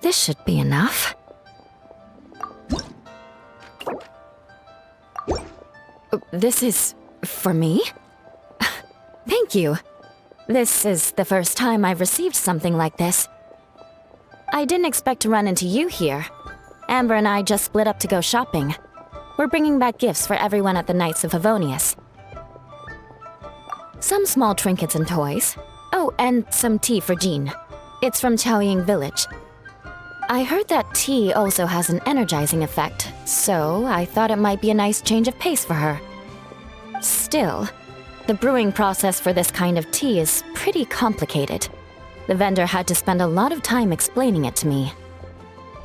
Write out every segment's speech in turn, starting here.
This should be enough. This is for me? Thank you. This is the first time I've received something like this. I didn't expect to run into you here. Amber and I just split up to go shopping. We're bringing back gifts for everyone at the Knights of Favonius. Some small trinkets and toys. Oh, and some tea for Jean. It's from Chaoying Village. I heard that tea also has an energizing effect, so I thought it might be a nice change of pace for her. Still, the brewing process for this kind of tea is pretty complicated. The vendor had to spend a lot of time explaining it to me.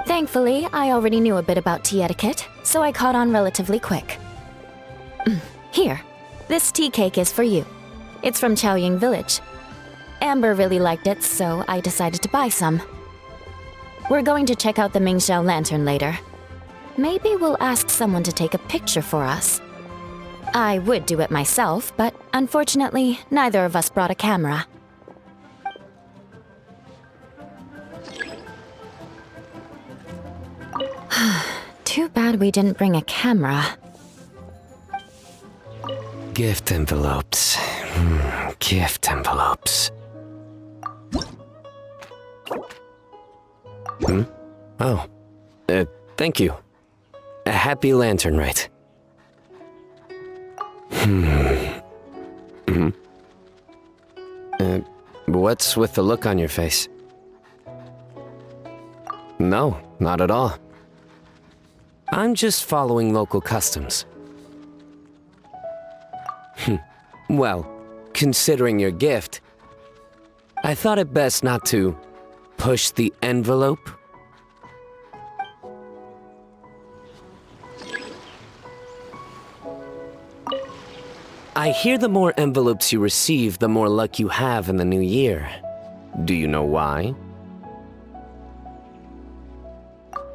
Thankfully, I already knew a bit about tea etiquette, so I caught on relatively quick. Here, this tea cake is for you. It's from Chaoying Village. Amber really liked it, so I decided to buy some. We're going to check out the Mingxiao lantern later. Maybe we'll ask someone to take a picture for us. I would do it myself, but unfortunately, neither of us brought a camera. Too bad we didn't bring a camera. Gift envelopes. Gift envelopes. Oh. Thank you. A happy lantern, right? What's with the look on your face? No, not at all. I'm just following local customs. Well, considering your gift, I thought it best not to push the envelope. I hear the more envelopes you receive, the more luck you have in the new year. Do you know why?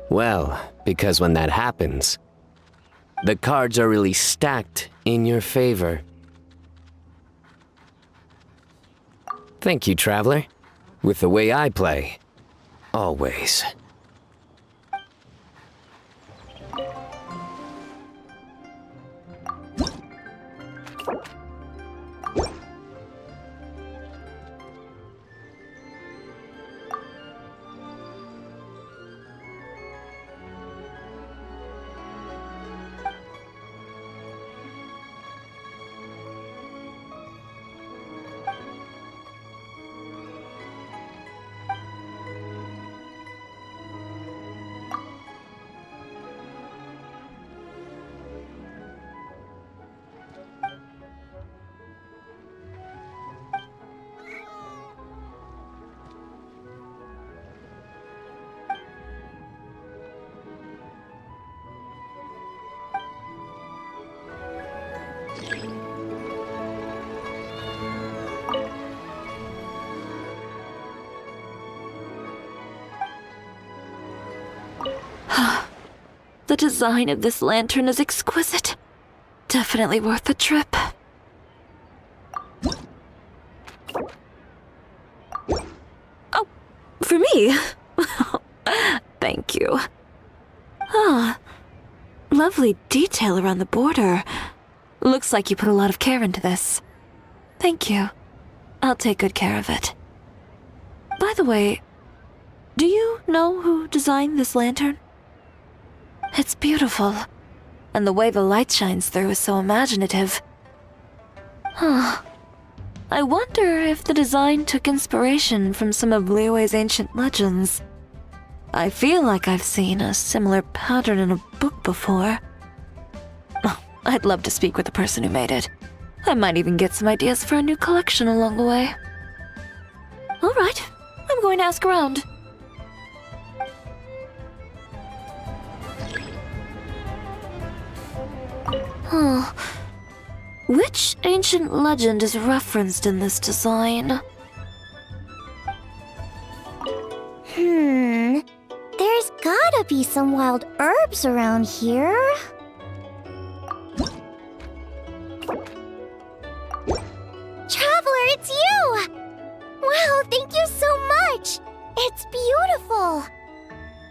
Well, because when that happens, the cards are really stacked in your favor. Thank you, Traveler. With the way I play, always. The design of this lantern is exquisite. Definitely worth the trip. Oh, for me? Thank you. Ah, lovely detail around the border. Looks like you put a lot of care into this. Thank you. I'll take good care of it. By the way, do you know who designed this lantern? It's beautiful, and the way the light shines through is so imaginative. Huh. I wonder if the design took inspiration from some of Liyue's ancient legends. I feel like I've seen a similar pattern in a book before. Oh, I'd love to speak with the person who made it. I might even get some ideas for a new collection along the way. All right, I'm going to ask around. Huh. Which ancient legend is referenced in this design? There's gotta be some wild herbs around here. Traveler, it's you! Wow, thank you so much! It's beautiful.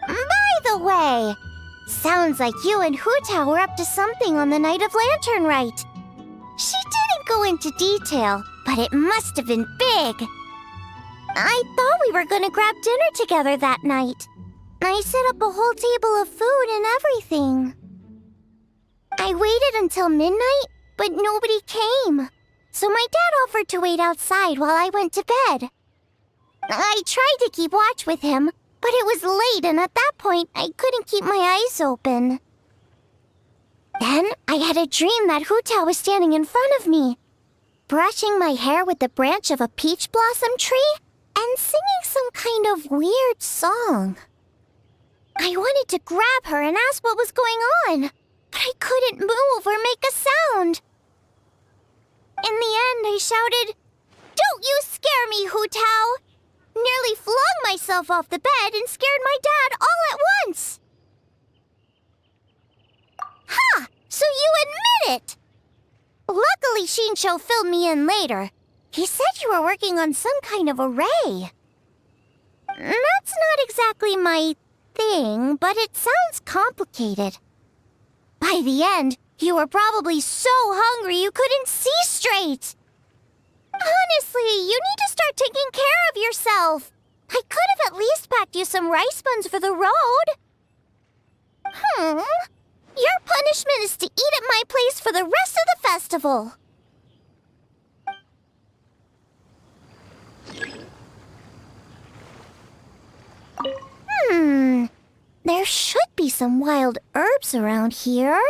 By the way, sounds like you and Hutao were up to something on the night of Lantern Rite. She didn't go into detail, but it must have been big. I thought we were gonna grab dinner together that night. I set up a whole table of food and everything. I waited until midnight, but nobody came. So my dad offered to wait outside while I went to bed. I tried to keep watch with him, but it was late, and at that point, I couldn't keep my eyes open. Then, I had a dream that Hutao was standing in front of me, brushing my hair with the branch of a peach blossom tree and singing some kind of weird song. I wanted to grab her and ask what was going on, but I couldn't move or make a sound. In the end, I shouted, "Don't you scare me, Hutao!" Nearly flung myself off the bed and scared my dad all at once. Ha! So you admit it! Luckily, Shinsho filled me in later. He said you were working on some kind of array. That's not exactly my thing, but it sounds complicated. By the end, you were probably so hungry you couldn't see straight. Honestly, you need to start taking care of yourself. I could have at least packed you some rice buns for the road. Your punishment is to eat at my place for the rest of the festival. There should be some wild herbs around here.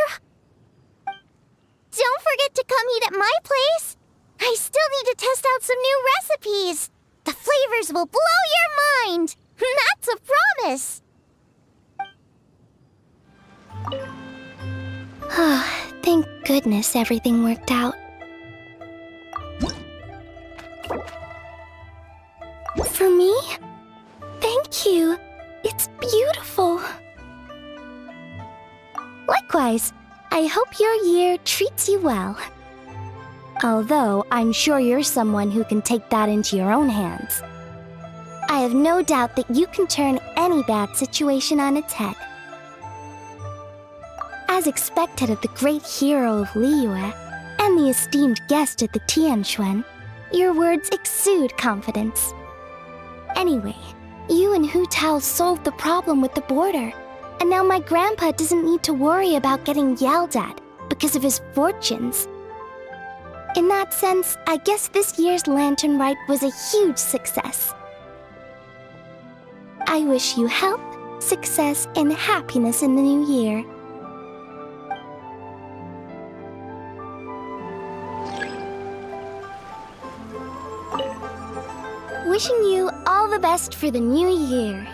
Don't forget to come eat at my place. I still need to test out some new recipes. The flavors will blow your mind. That's a promise. Thank goodness everything worked out. For me? Thank you. It's beautiful. Likewise, I hope your year treats you well. Although, I'm sure you're someone who can take that into your own hands. I have no doubt that you can turn any bad situation on its head. As expected of the great hero of Liyue and the esteemed guest at the Tianquan, your words exude confidence. Anyway, you and Hutao solved the problem with the border, and now my grandpa doesn't need to worry about getting yelled at because of his fortunes. In that sense, I guess this year's Lantern Rite was a huge success. I wish you health, success, and happiness in the new year. Wishing you all the best for the new year.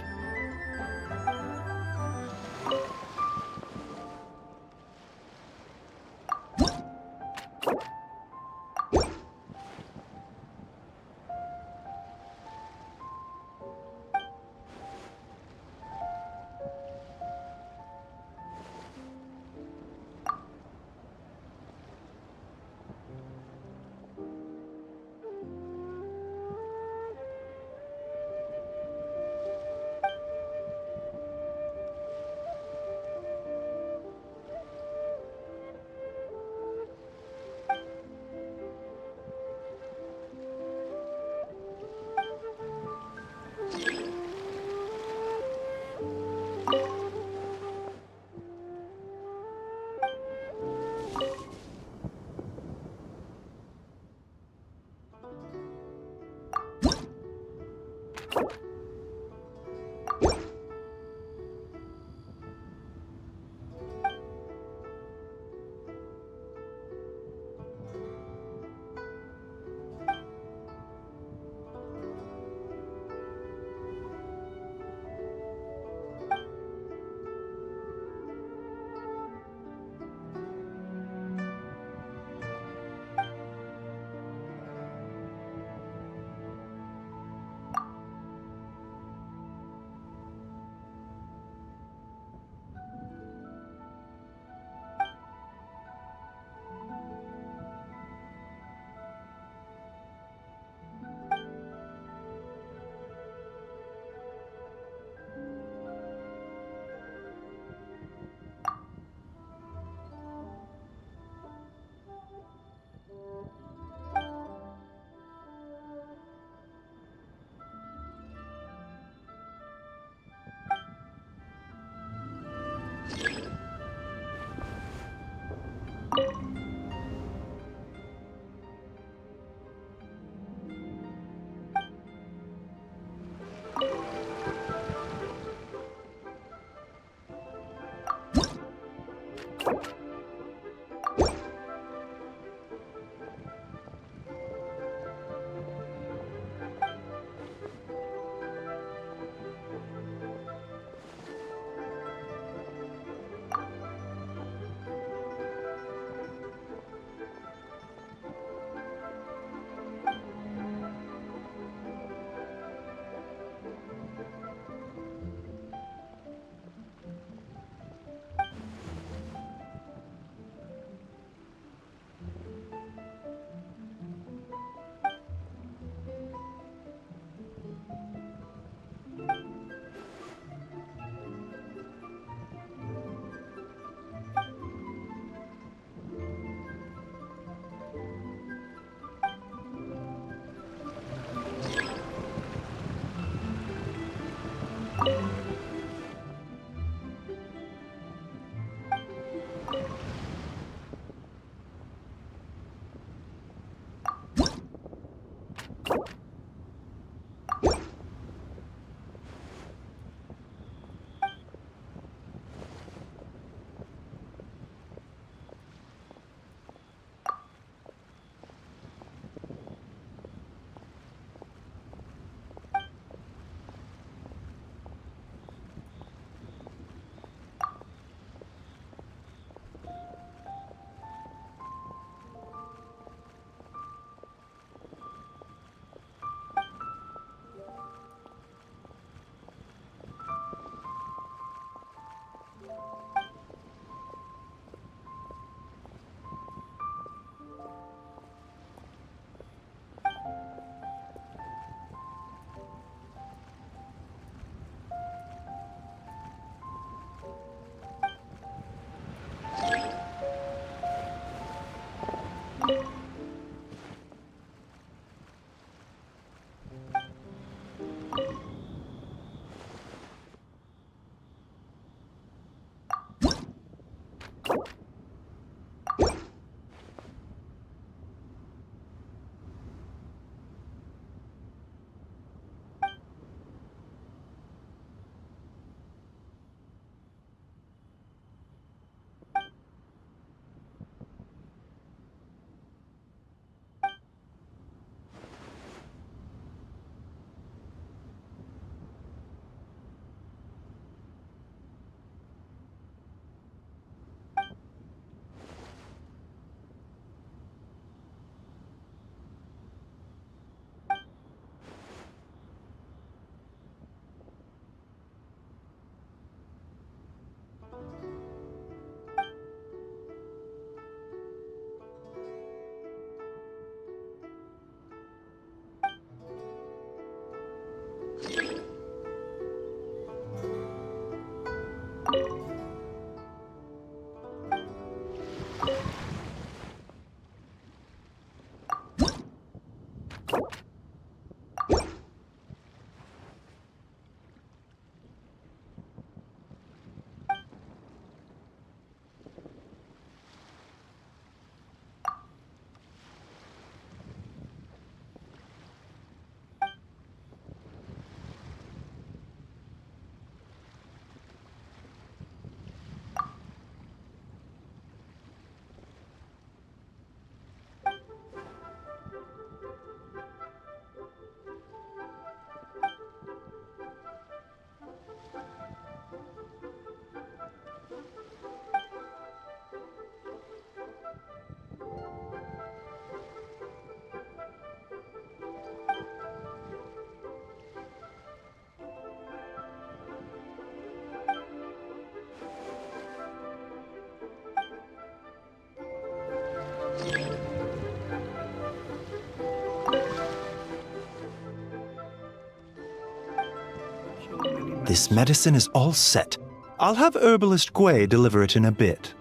This medicine is all set. I'll have Herbalist Gui deliver it in a bit.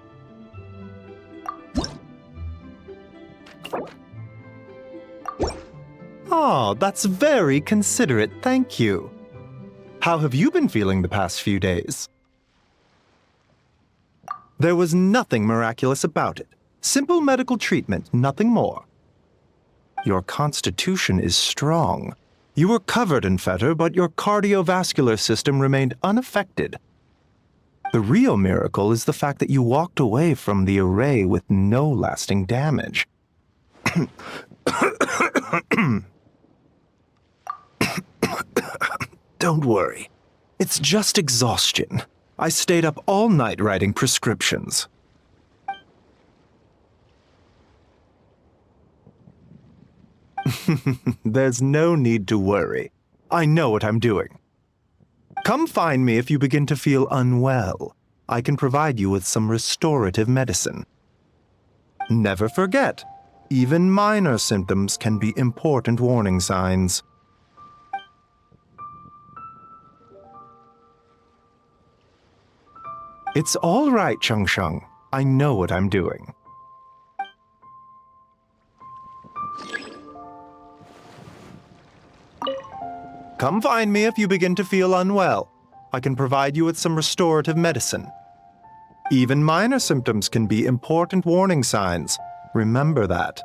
Ah, that's very considerate, thank you. How have you been feeling the past few days? There was nothing miraculous about it. Simple medical treatment, nothing more. Your constitution is strong. You were covered in fetor, but your cardiovascular system remained unaffected. The real miracle is the fact that you walked away from the array with no lasting damage. Don't worry. It's just exhaustion. I stayed up all night writing prescriptions. There's no need to worry. I know what I'm doing. Come find me if you begin to feel unwell. I can provide you with some restorative medicine. Never forget, even minor symptoms can be important warning signs. It's all right, Changsheng. I know what I'm doing. Come find me if you begin to feel unwell. I can provide you with some restorative medicine. Even minor symptoms can be important warning signs. Remember that.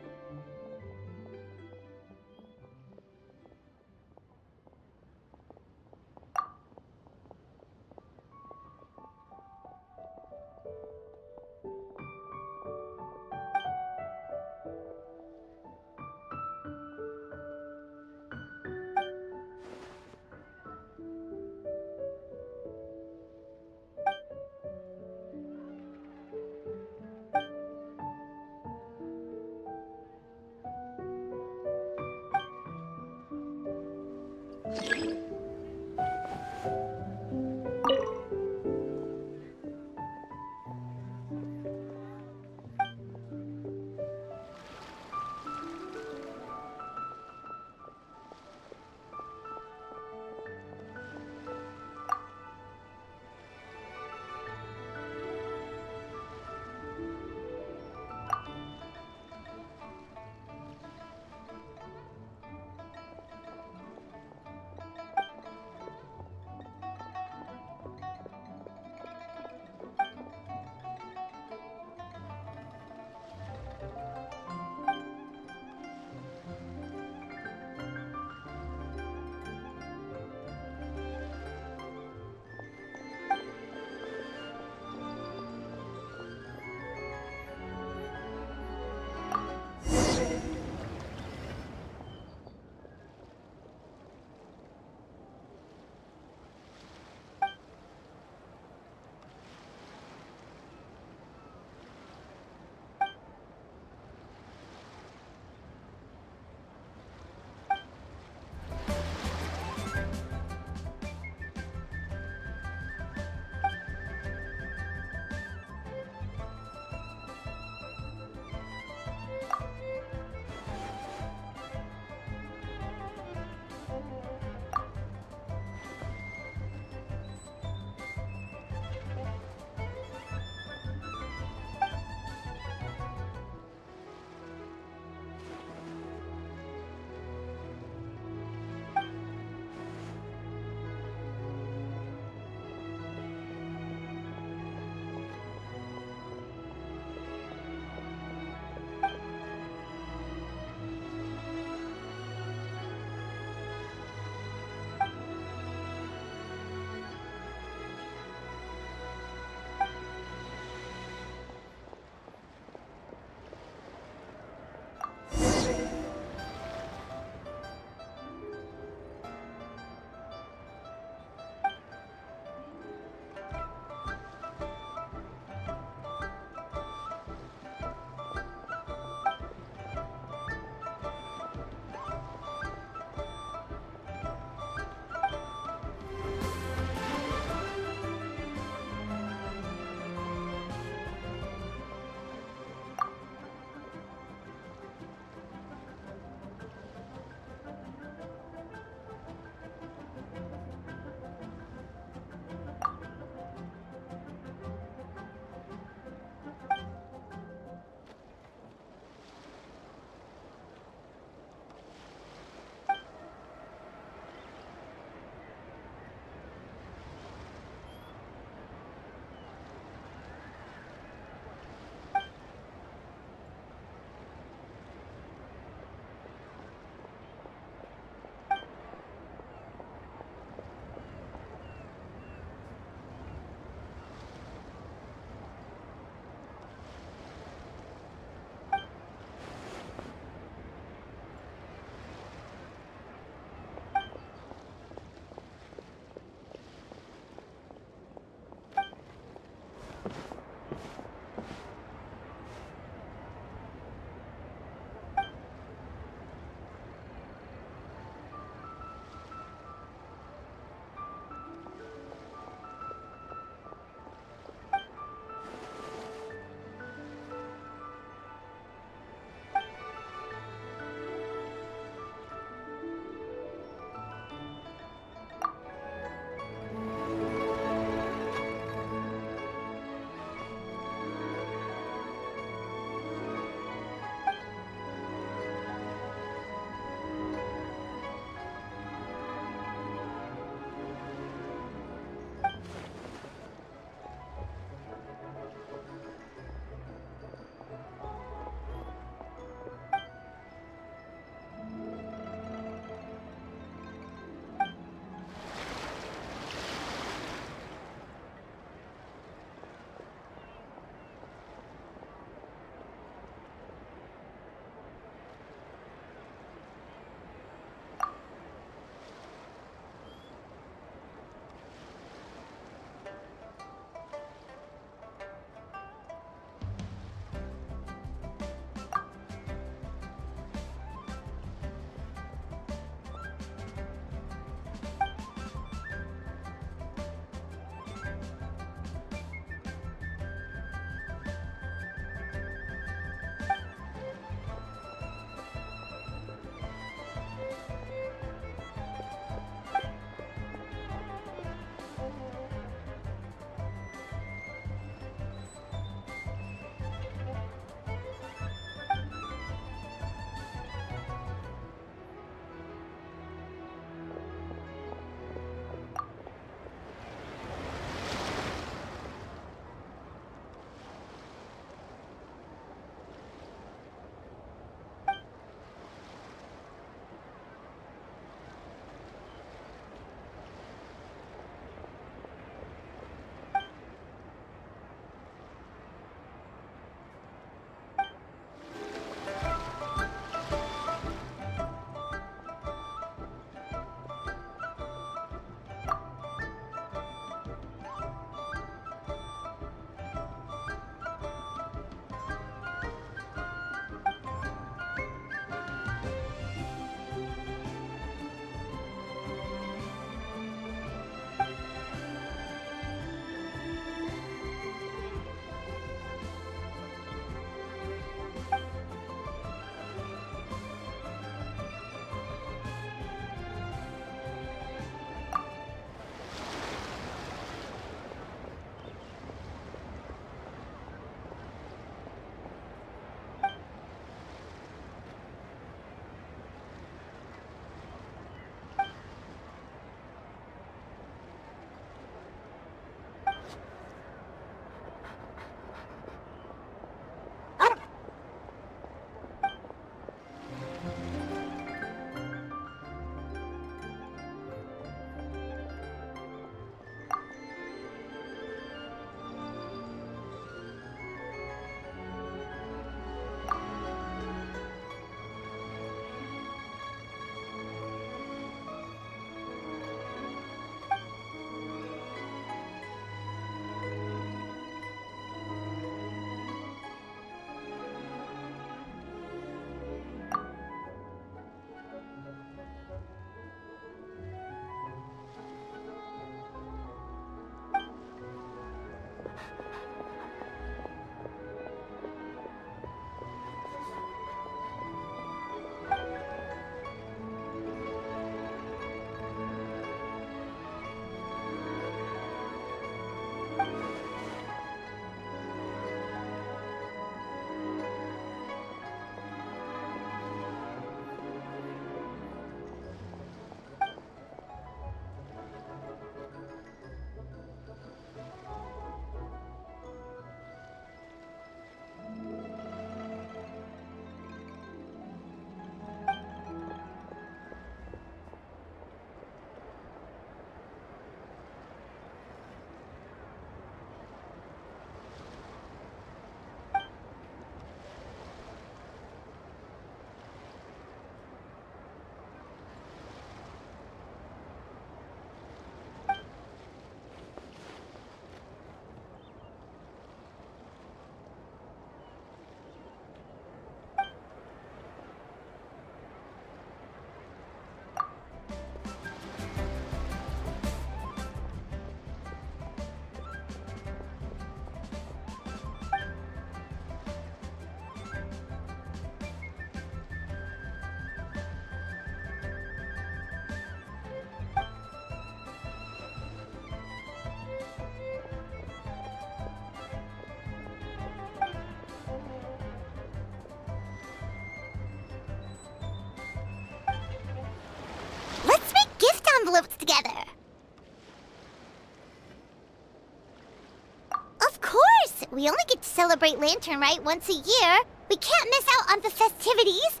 We only get to celebrate Lantern Rite once a year. We can't miss out on the festivities.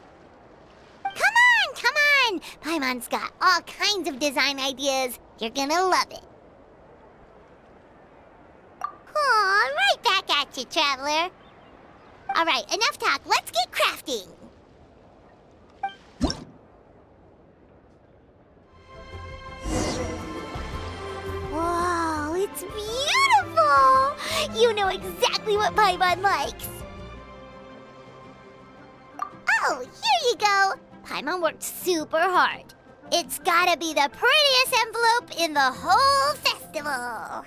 Come on! Paimon's got all kinds of design ideas. You're gonna love it. Aw, right back at you, Traveler. All right, enough talk. Let's get crafting. Whoa, it's beautiful! You know exactly what Paimon likes. Oh, here you go. Paimon worked super hard. It's gotta be the prettiest envelope in the whole festival.